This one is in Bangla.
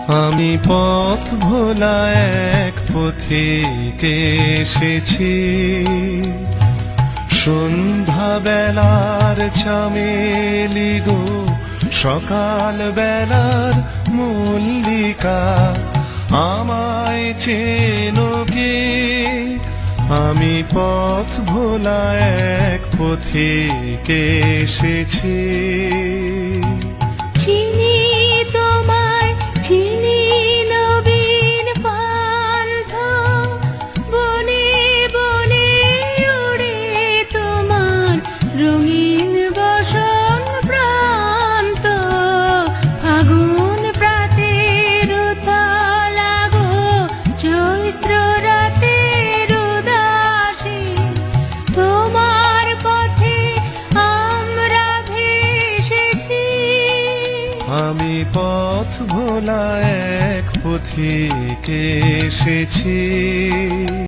আমি পথ ভোলা এক পথিক এসেছি, সন্ধ্যা বেলার চামেলি গো, সকাল বেলার মল্লিকা, আমায় চেনো কে? আমি পথ ভোলা এক পথিক এসেছি। চিনি তোমায়, চিনি নবীন পান্থ, বনে বনে উড়ে তোমার রঙিন বসন প্রান্ত। ফাগুন প্রাতের উতলা গো, চৈত্র রাতের উদাসী, তোমার পথে আমরা ভেসেছি। আমি পথ ভোলা এক পথিক এসেছি।